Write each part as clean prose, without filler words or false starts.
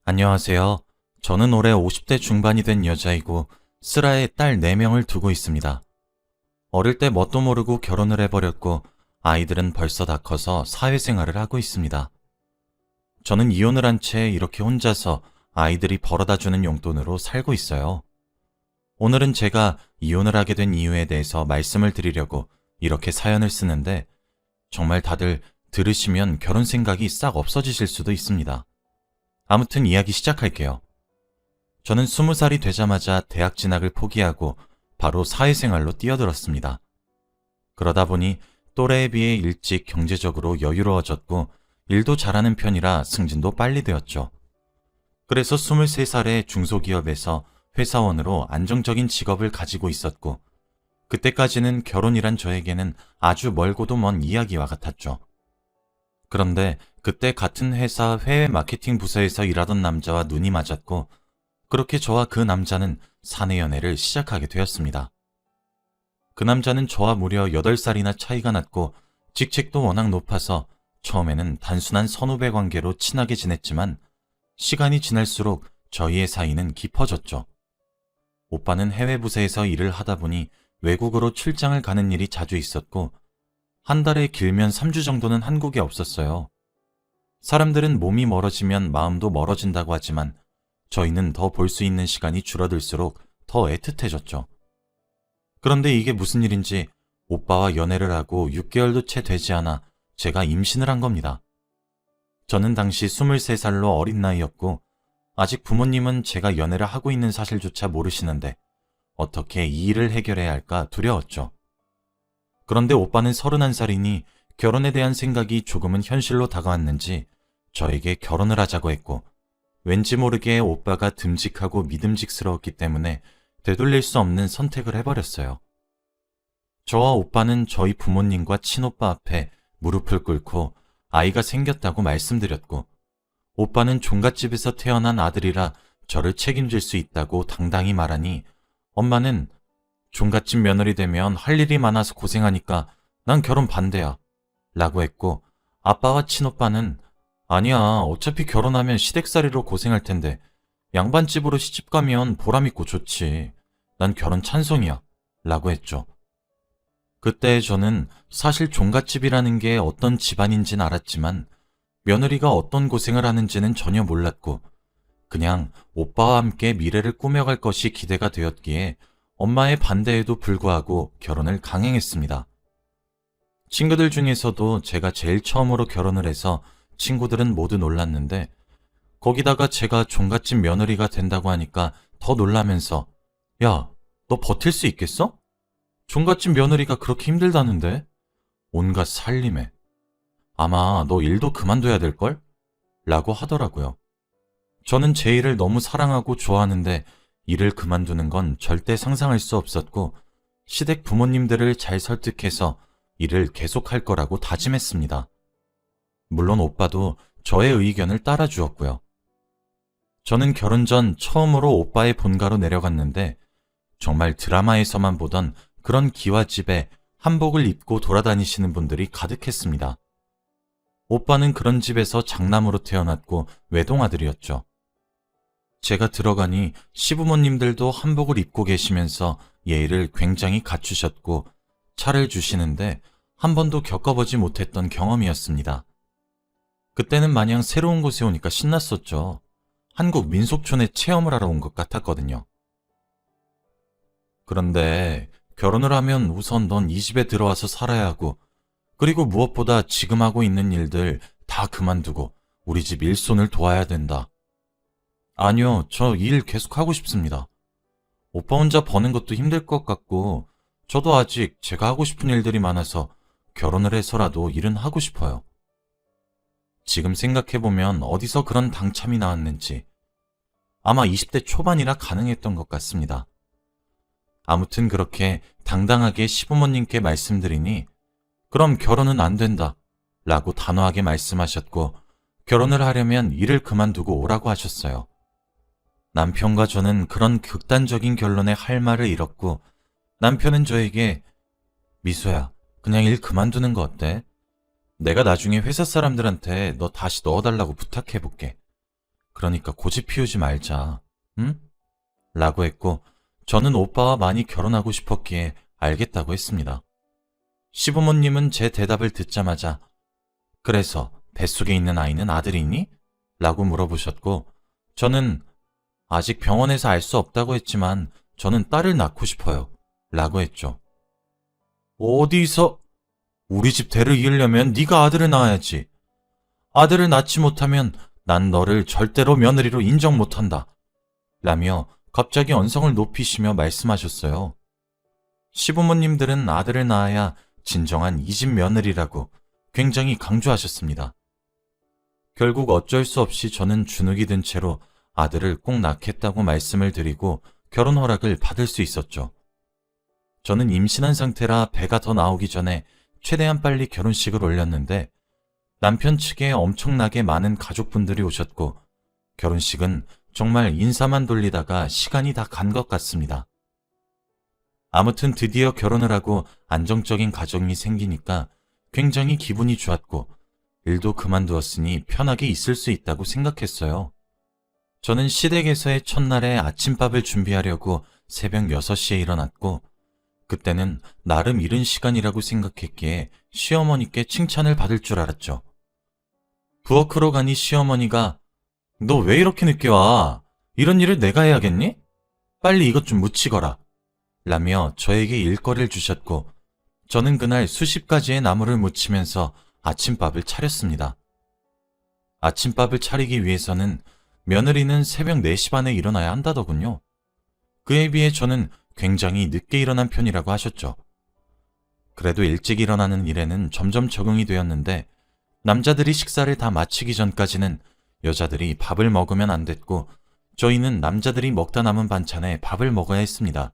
안녕하세요. 저는 올해 50대 중반이 된 여자이고 슬아에 딸 4명을 두고 있습니다. 어릴 때 뭣도 모르고 결혼을 해버렸고 아이들은 벌써 다 커서 사회생활을 하고 있습니다. 저는 이혼을 한 채 이렇게 혼자서 아이들이 벌어다주는 용돈으로 살고 있어요. 오늘은 제가 이혼을 하게 된 이유에 대해서 말씀을 드리려고 이렇게 사연을 쓰는데 정말 다들 들으시면 결혼 생각이 싹 없어지실 수도 있습니다. 아무튼 이야기 시작할게요. 저는 20살이 되자마자 대학 진학을 포기하고 바로 사회생활로 뛰어들었습니다. 그러다 보니 또래에 비해 일찍 경제적으로 여유로워졌고 일도 잘하는 편이라 승진도 빨리 되었죠. 그래서 23살에 중소기업에서 회사원으로 안정적인 직업을 가지고 있었고 그때까지는 결혼이란 저에게는 아주 멀고도 먼 이야기와 같았죠. 그런데 그때 같은 회사 해외 마케팅 부서에서 일하던 남자와 눈이 맞았고 그렇게 저와 그 남자는 사내 연애를 시작하게 되었습니다. 그 남자는 저와 무려 8살이나 차이가 났고 직책도 워낙 높아서 처음에는 단순한 선후배 관계로 친하게 지냈지만 시간이 지날수록 저희의 사이는 깊어졌죠. 오빠는 해외 부서에서 일을 하다 보니 외국으로 출장을 가는 일이 자주 있었고 한 달에 길면 3주 정도는 한국에 없었어요. 사람들은 몸이 멀어지면 마음도 멀어진다고 하지만 저희는 더 볼 수 있는 시간이 줄어들수록 더 애틋해졌죠. 그런데 이게 무슨 일인지 오빠와 연애를 하고 6개월도 채 되지 않아 제가 임신을 한 겁니다. 저는 당시 23살로 어린 나이였고 아직 부모님은 제가 연애를 하고 있는 사실조차 모르시는데 어떻게 이 일을 해결해야 할까 두려웠죠. 그런데 오빠는 31살이니 결혼에 대한 생각이 조금은 현실로 다가왔는지 저에게 결혼을 하자고 했고 왠지 모르게 오빠가 듬직하고 믿음직스러웠기 때문에 되돌릴 수 없는 선택을 해버렸어요. 저와 오빠는 저희 부모님과 친오빠 앞에 무릎을 꿇고 아이가 생겼다고 말씀드렸고 오빠는 종갓집에서 태어난 아들이라 저를 책임질 수 있다고 당당히 말하니 엄마는 종갓집 며느리 되면 할 일이 많아서 고생하니까 난 결혼 반대야 라고 했고 아빠와 친오빠는 아니야 어차피 결혼하면 시댁살이로 고생할 텐데 양반집으로 시집가면 보람있고 좋지 난 결혼 찬성이야 라고 했죠. 그때 저는 사실 종갓집이라는 게 어떤 집안인지는 알았지만 며느리가 어떤 고생을 하는지는 전혀 몰랐고 그냥 오빠와 함께 미래를 꾸며갈 것이 기대가 되었기에 엄마의 반대에도 불구하고 결혼을 강행했습니다. 친구들 중에서도 제가 제일 처음으로 결혼을 해서 친구들은 모두 놀랐는데 거기다가 제가 종갓집 며느리가 된다고 하니까 더 놀라면서 야, 너 버틸 수 있겠어? 종갓집 며느리가 그렇게 힘들다는데? 온갖 살림에. 아마 너 일도 그만둬야 될걸? 라고 하더라고요. 저는 제 일을 너무 사랑하고 좋아하는데 일을 그만두는 건 절대 상상할 수 없었고 시댁 부모님들을 잘 설득해서 일을 계속할 거라고 다짐했습니다. 물론 오빠도 저의 의견을 따라주었고요. 저는 결혼 전 처음으로 오빠의 본가로 내려갔는데 정말 드라마에서만 보던 그런 기와집에 한복을 입고 돌아다니시는 분들이 가득했습니다. 오빠는 그런 집에서 장남으로 태어났고 외동아들이었죠. 제가 들어가니 시부모님들도 한복을 입고 계시면서 예의를 굉장히 갖추셨고 차를 주시는데 한 번도 겪어보지 못했던 경험이었습니다. 그때는 마냥 새로운 곳에 오니까 신났었죠. 한국 민속촌에 체험을 하러 온 것 같았거든요. 그런데 결혼을 하면 우선 넌 이 집에 들어와서 살아야 하고 그리고 무엇보다 지금 하고 있는 일들 다 그만두고 우리 집 일손을 도와야 된다. 아니요, 저 일 계속 하고 싶습니다. 오빠 혼자 버는 것도 힘들 것 같고 저도 아직 제가 하고 싶은 일들이 많아서 결혼을 해서라도 일은 하고 싶어요. 지금 생각해보면 어디서 그런 당참이 나왔는지 아마 20대 초반이라 가능했던 것 같습니다. 아무튼 그렇게 당당하게 시부모님께 말씀드리니 그럼 결혼은 안 된다 라고 단호하게 말씀하셨고 결혼을 하려면 일을 그만두고 오라고 하셨어요. 남편과 저는 그런 극단적인 결론에 할 말을 잃었고 남편은 저에게 미수야, 그냥 일 그만두는 거 어때? 내가 나중에 회사 사람들한테 너 다시 넣어달라고 부탁해볼게. 그러니까 고집 피우지 말자. 응? 라고 했고 저는 오빠와 많이 결혼하고 싶었기에 알겠다고 했습니다. 시부모님은 제 대답을 듣자마자 그래서 뱃속에 있는 아이는 아들이니? 라고 물어보셨고 저는 아직 병원에서 알 수 없다고 했지만 저는 딸을 낳고 싶어요. 라고 했죠. 어디서? 우리 집 대를 이으려면 네가 아들을 낳아야지. 아들을 낳지 못하면 난 너를 절대로 며느리로 인정 못한다. 라며 갑자기 언성을 높이시며 말씀하셨어요. 시부모님들은 아들을 낳아야 진정한 이집 며느리라고 굉장히 강조하셨습니다. 결국 어쩔 수 없이 저는 주눅이 든 채로 아들을 꼭 낳겠다고 말씀을 드리고 결혼 허락을 받을 수 있었죠. 저는 임신한 상태라 배가 더 나오기 전에 최대한 빨리 결혼식을 올렸는데 남편 측에 엄청나게 많은 가족분들이 오셨고 결혼식은 정말 인사만 돌리다가 시간이 다 간 것 같습니다. 아무튼 드디어 결혼을 하고 안정적인 가정이 생기니까 굉장히 기분이 좋았고 일도 그만두었으니 편하게 있을 수 있다고 생각했어요. 저는 시댁에서의 첫날에 아침밥을 준비하려고 새벽 6시에 일어났고 그때는 나름 이른 시간이라고 생각했기에 시어머니께 칭찬을 받을 줄 알았죠. 부엌으로 가니 시어머니가 너 왜 이렇게 늦게 와? 이런 일을 내가 해야겠니? 빨리 이것 좀 묻히거라. 라며 저에게 일거리를 주셨고 저는 그날 수십 가지의 나물을 무치면서 아침밥을 차렸습니다. 아침밥을 차리기 위해서는 며느리는 새벽 4시 반에 일어나야 한다더군요. 그에 비해 저는 굉장히 늦게 일어난 편이라고 하셨죠. 그래도 일찍 일어나는 일에는 점점 적응이 되었는데 남자들이 식사를 다 마치기 전까지는 여자들이 밥을 먹으면 안 됐고 저희는 남자들이 먹다 남은 반찬에 밥을 먹어야 했습니다.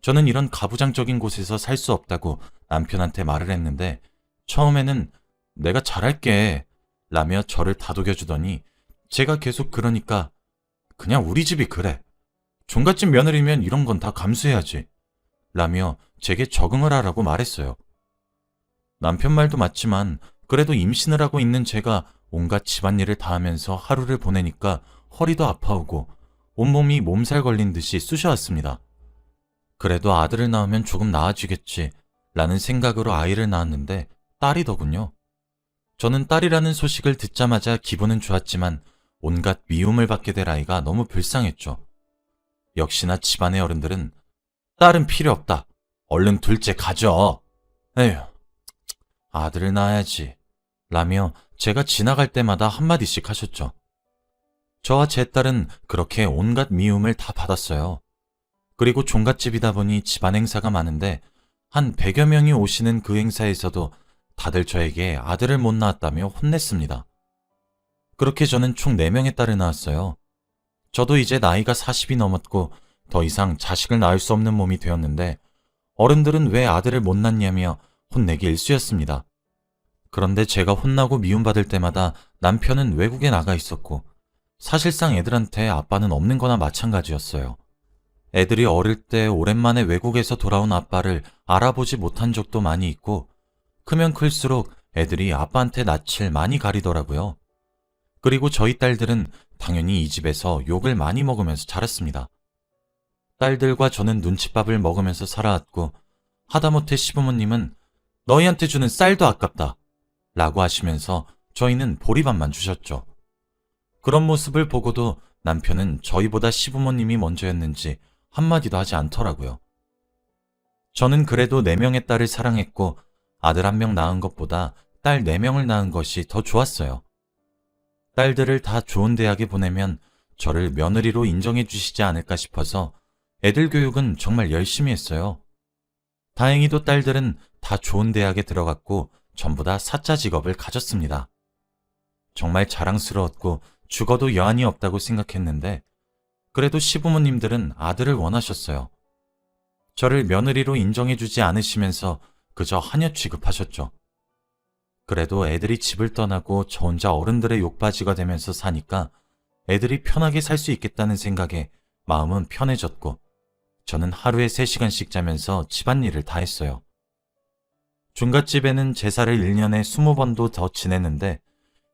저는 이런 가부장적인 곳에서 살 수 없다고 남편한테 말을 했는데 처음에는 내가 잘할게 라며 저를 다독여주더니 제가 계속 그러니까 그냥 우리 집이 그래. 종갓집 며느리면 이런 건 다 감수해야지 라며 제게 적응을 하라고 말했어요. 남편 말도 맞지만 그래도 임신을 하고 있는 제가 온갖 집안일을 다 하면서 하루를 보내니까 허리도 아파오고 온몸이 몸살 걸린 듯이 쑤셔왔습니다. 그래도 아들을 낳으면 조금 나아지겠지 라는 생각으로 아이를 낳았는데 딸이더군요. 저는 딸이라는 소식을 듣자마자 기분은 좋았지만 온갖 미움을 받게 될 아이가 너무 불쌍했죠. 역시나 집안의 어른들은 딸은 필요 없다. 얼른 둘째 가져. 에휴, 아들을 낳아야지. 라며 제가 지나갈 때마다 한마디씩 하셨죠. 저와 제 딸은 그렇게 온갖 미움을 다 받았어요. 그리고 종갓집이다 보니 집안 행사가 많은데 한 100여 명이 오시는 그 행사에서도 다들 저에게 아들을 못 낳았다며 혼냈습니다. 그렇게 저는 총 4명의 딸을 낳았어요. 저도 이제 나이가 40이 넘었고 더 이상 자식을 낳을 수 없는 몸이 되었는데 어른들은 왜 아들을 못 낳냐며 혼내기 일쑤였습니다. 그런데 제가 혼나고 미움받을 때마다 남편은 외국에 나가 있었고 사실상 애들한테 아빠는 없는 거나 마찬가지였어요. 애들이 어릴 때 오랜만에 외국에서 돌아온 아빠를 알아보지 못한 적도 많이 있고 크면 클수록 애들이 아빠한테 낯을 많이 가리더라고요. 그리고 저희 딸들은 당연히 이 집에서 욕을 많이 먹으면서 자랐습니다. 딸들과 저는 눈칫밥을 먹으면서 살아왔고 하다못해 시부모님은 너희한테 주는 쌀도 아깝다 라고 하시면서 저희는 보리밥만 주셨죠. 그런 모습을 보고도 남편은 저희보다 시부모님이 먼저였는지 한마디도 하지 않더라고요. 저는 그래도 4명의 딸을 사랑했고 아들 1명 낳은 것보다 딸 4명을 낳은 것이 더 좋았어요. 딸들을 다 좋은 대학에 보내면 저를 며느리로 인정해 주시지 않을까 싶어서 애들 교육은 정말 열심히 했어요. 다행히도 딸들은 다 좋은 대학에 들어갔고 전부 다 사자 직업을 가졌습니다. 정말 자랑스러웠고 죽어도 여한이 없다고 생각했는데 그래도 시부모님들은 아들을 원하셨어요. 저를 며느리로 인정해주지 않으시면서 그저 하녀 취급하셨죠. 그래도 애들이 집을 떠나고 저 혼자 어른들의 욕받이가 되면서 사니까 애들이 편하게 살 수 있겠다는 생각에 마음은 편해졌고 저는 하루에 3시간씩 자면서 집안일을 다 했어요. 종갓집에는 제사를 1년에 20번도 더 지냈는데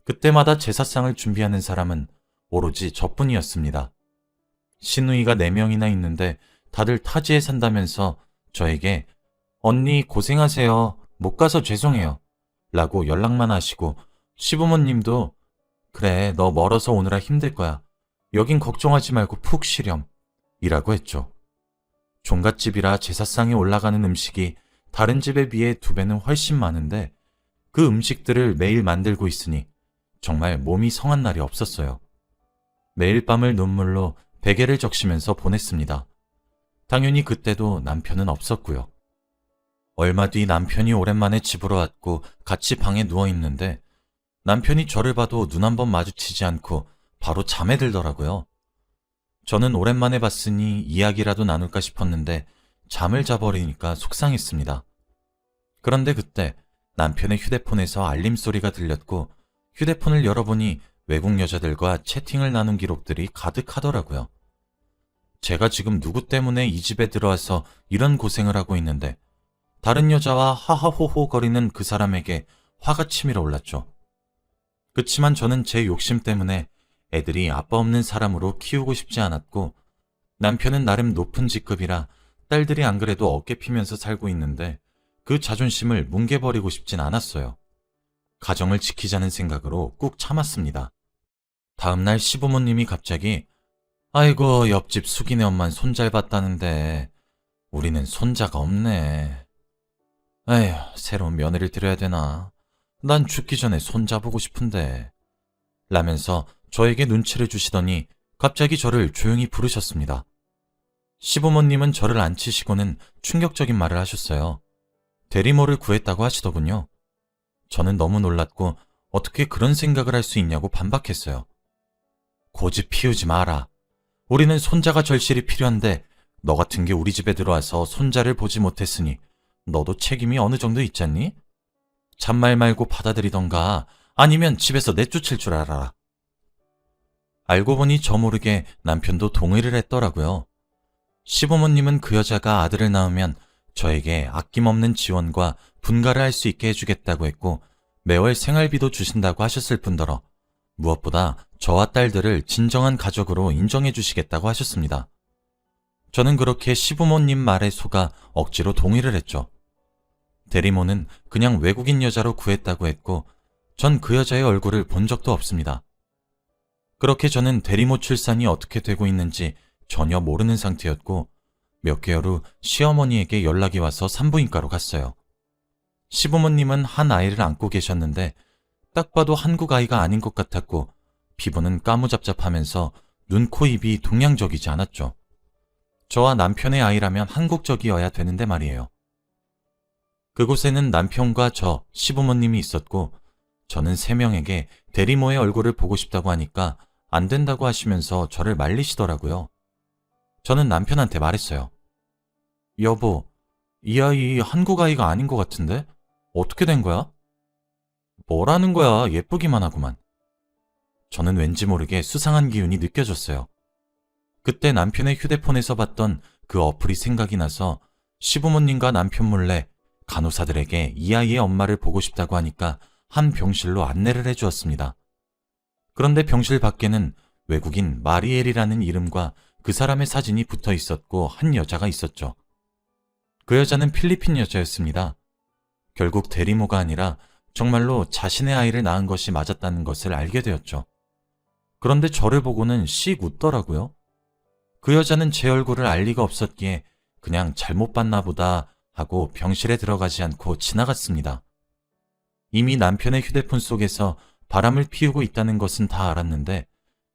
그때마다 제사상을 준비하는 사람은 오로지 저뿐이었습니다. 시누이가 4명이나 있는데 다들 타지에 산다면서 저에게 언니 고생하세요. 못 가서 죄송해요. 라고 연락만 하시고 시부모님도 그래 너 멀어서 오느라 힘들 거야. 여긴 걱정하지 말고 푹 쉬렴. 이라고 했죠. 종갓집이라 제사상에 올라가는 음식이 다른 집에 비해 2배는 훨씬 많은데 그 음식들을 매일 만들고 있으니 정말 몸이 성한 날이 없었어요. 매일 밤을 눈물로 베개를 적시면서 보냈습니다. 당연히 그때도 남편은 없었고요. 얼마 뒤 남편이 오랜만에 집으로 왔고 같이 방에 누워있는데 남편이 저를 봐도 눈 한 번 마주치지 않고 바로 잠에 들더라고요. 저는 오랜만에 봤으니 이야기라도 나눌까 싶었는데 잠을 자버리니까 속상했습니다. 그런데 그때 남편의 휴대폰에서 알림 소리가 들렸고 휴대폰을 열어보니 외국 여자들과 채팅을 나눈 기록들이 가득하더라고요. 제가 지금 누구 때문에 이 집에 들어와서 이런 고생을 하고 있는데 다른 여자와 하하호호 거리는 그 사람에게 화가 치밀어 올랐죠. 그치만 저는 제 욕심 때문에 애들이 아빠 없는 사람으로 키우고 싶지 않았고 남편은 나름 높은 직급이라 딸들이 안 그래도 어깨 피면서 살고 있는데 그 자존심을 뭉개버리고 싶진 않았어요. 가정을 지키자는 생각으로 꾹 참았습니다. 다음날 시부모님이 갑자기 아이고 옆집 숙이네 엄만 손 잘 봤다는데 우리는 손자가 없네. 에휴 새로운 며느리를 들여야 되나. 난 죽기 전에 손자 보고 싶은데. 라면서 저에게 눈치를 주시더니 갑자기 저를 조용히 부르셨습니다. 시부모님은 저를 앉히시고는 충격적인 말을 하셨어요. 대리모를 구했다고 하시더군요. 저는 너무 놀랐고 어떻게 그런 생각을 할 수 있냐고 반박했어요. 고집 피우지 마라. 우리는 손자가 절실히 필요한데 너 같은 게 우리 집에 들어와서 손자를 보지 못했으니 너도 책임이 어느 정도 있잖니? 잔말 말고 받아들이던가 아니면 집에서 내쫓을 줄 알아라. 알고 보니 저 모르게 남편도 동의를 했더라고요. 시부모님은 그 여자가 아들을 낳으면 저에게 아낌없는 지원과 분가를 할 수 있게 해주겠다고 했고 매월 생활비도 주신다고 하셨을 뿐더러 무엇보다 저와 딸들을 진정한 가족으로 인정해 주시겠다고 하셨습니다. 저는 그렇게 시부모님 말에 속아 억지로 동의를 했죠. 대리모는 그냥 외국인 여자로 구했다고 했고 전 그 여자의 얼굴을 본 적도 없습니다. 그렇게 저는 대리모 출산이 어떻게 되고 있는지 전혀 모르는 상태였고 몇 개월 후 시어머니에게 연락이 와서 산부인과로 갔어요. 시부모님은 한 아이를 안고 계셨는데 딱 봐도 한국 아이가 아닌 것 같았고 피부는 까무잡잡하면서 눈, 코, 입이 동양적이지 않았죠. 저와 남편의 아이라면 한국적이어야 되는데 말이에요. 그곳에는 남편과 저, 시부모님이 있었고 저는 3명에게 대리모의 얼굴을 보고 싶다고 하니까 안 된다고 하시면서 저를 말리시더라고요. 저는 남편한테 말했어요. 여보, 이 아이 한국 아이가 아닌 것 같은데? 어떻게 된 거야? 뭐라는 거야, 예쁘기만 하구만. 저는 왠지 모르게 수상한 기운이 느껴졌어요. 그때 남편의 휴대폰에서 봤던 그 어플이 생각이 나서 시부모님과 남편 몰래 간호사들에게 이 아이의 엄마를 보고 싶다고 하니까 한 병실로 안내를 해주었습니다. 그런데 병실 밖에는 외국인 마리엘이라는 이름과 그 사람의 사진이 붙어 있었고 한 여자가 있었죠. 그 여자는 필리핀 여자였습니다. 결국 대리모가 아니라 정말로 자신의 아이를 낳은 것이 맞았다는 것을 알게 되었죠. 그런데 저를 보고는 씩 웃더라고요. 그 여자는 제 얼굴을 알 리가 없었기에 그냥 잘못 봤나 보다 하고 병실에 들어가지 않고 지나갔습니다. 이미 남편의 휴대폰 속에서 바람을 피우고 있다는 것은 다 알았는데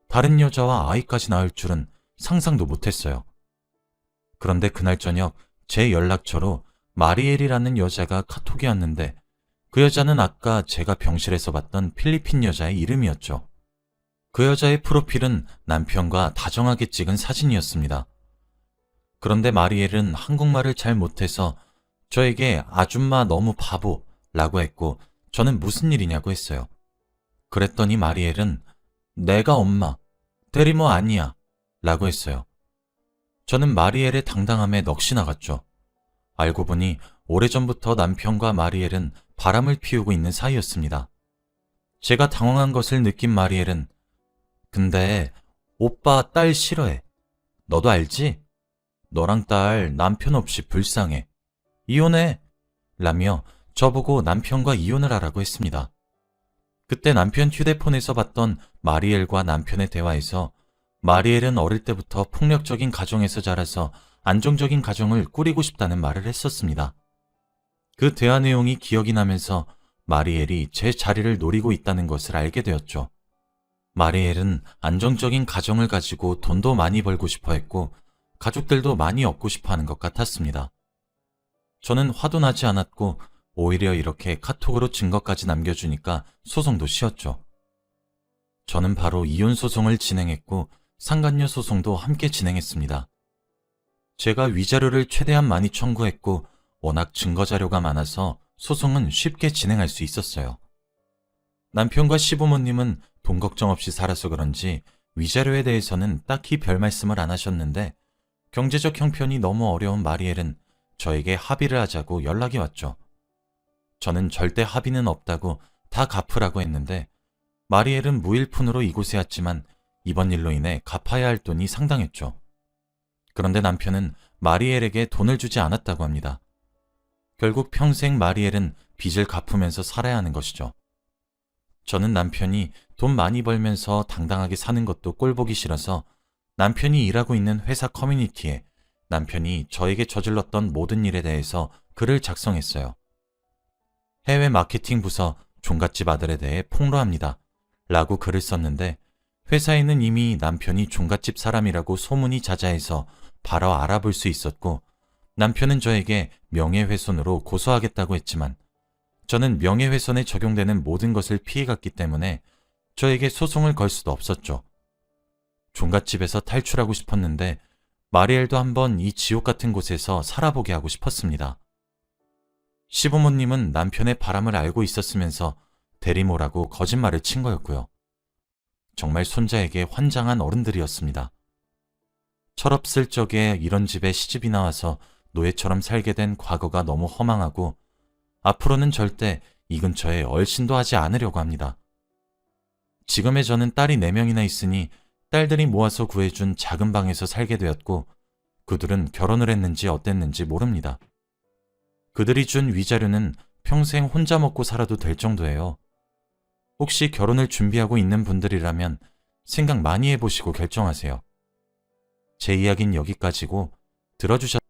다른 여자와 아이까지 낳을 줄은 상상도 못했어요. 그런데 그날 저녁 제 연락처로 마리엘이라는 여자가 카톡이 왔는데 그 여자는 아까 제가 병실에서 봤던 필리핀 여자의 이름이었죠. 그 여자의 프로필은 남편과 다정하게 찍은 사진이었습니다. 그런데 마리엘은 한국말을 잘 못해서 저에게 아줌마 너무 바보라고 했고 저는 무슨 일이냐고 했어요. 그랬더니 마리엘은 내가 엄마, 대리모 아니야 라고 했어요. 저는 마리엘의 당당함에 넋이 나갔죠. 알고 보니 오래전부터 남편과 마리엘은 바람을 피우고 있는 사이였습니다. 제가 당황한 것을 느낀 마리엘은 근데 오빠 딸 싫어해. 너도 알지? 너랑 딸 남편 없이 불쌍해. 이혼해. 라며 저보고 남편과 이혼을 하라고 했습니다. 그때 남편 휴대폰에서 봤던 마리엘과 남편의 대화에서 마리엘은 어릴 때부터 폭력적인 가정에서 자라서 안정적인 가정을 꾸리고 싶다는 말을 했었습니다. 그 대화 내용이 기억이 나면서 마리엘이 제 자리를 노리고 있다는 것을 알게 되었죠. 마리엘은 안정적인 가정을 가지고 돈도 많이 벌고 싶어 했고 가족들도 많이 얻고 싶어 하는 것 같았습니다. 저는 화도 나지 않았고 오히려 이렇게 카톡으로 증거까지 남겨주니까 소송도 쉬었죠. 저는 바로 이혼 소송을 진행했고 상간녀 소송도 함께 진행했습니다. 제가 위자료를 최대한 많이 청구했고 워낙 증거 자료가 많아서 소송은 쉽게 진행할 수 있었어요. 남편과 시부모님은 돈 걱정 없이 살아서 그런지 위자료에 대해서는 딱히 별 말씀을 안 하셨는데 경제적 형편이 너무 어려운 마리엘은 저에게 합의를 하자고 연락이 왔죠. 저는 절대 합의는 없다고 다 갚으라고 했는데 마리엘은 무일푼으로 이곳에 왔지만 이번 일로 인해 갚아야 할 돈이 상당했죠. 그런데 남편은 마리엘에게 돈을 주지 않았다고 합니다. 결국 평생 마리엘은 빚을 갚으면서 살아야 하는 것이죠. 저는 남편이 돈 많이 벌면서 당당하게 사는 것도 꼴보기 싫어서 남편이 일하고 있는 회사 커뮤니티에 남편이 저에게 저질렀던 모든 일에 대해서 글을 작성했어요. 해외 마케팅 부서 종갓집 아들에 대해 폭로합니다. 라고 글을 썼는데 회사에는 이미 남편이 종갓집 사람이라고 소문이 자자해서 바로 알아볼 수 있었고 남편은 저에게 명예훼손으로 고소하겠다고 했지만 저는 명예훼손에 적용되는 모든 것을 피해갔기 때문에 저에게 소송을 걸 수도 없었죠. 종갓집에서 탈출하고 싶었는데 마리엘도 한번 이 지옥 같은 곳에서 살아보게 하고 싶었습니다. 시부모님은 남편의 바람을 알고 있었으면서 대리모라고 거짓말을 친 거였고요. 정말 손자에게 환장한 어른들이었습니다. 철없을 적에 이런 집에 시집이 나와서 노예처럼 살게 된 과거가 너무 허망하고 앞으로는 절대 이 근처에 얼씬도 하지 않으려고 합니다. 지금의 저는 딸이 4명이나 있으니 딸들이 모아서 구해준 작은 방에서 살게 되었고 그들은 결혼을 했는지 어땠는지 모릅니다. 그들이 준 위자료는 평생 혼자 먹고 살아도 될 정도예요. 혹시 결혼을 준비하고 있는 분들이라면 생각 많이 해보시고 결정하세요. 제 이야기는 여기까지고 들어주셔서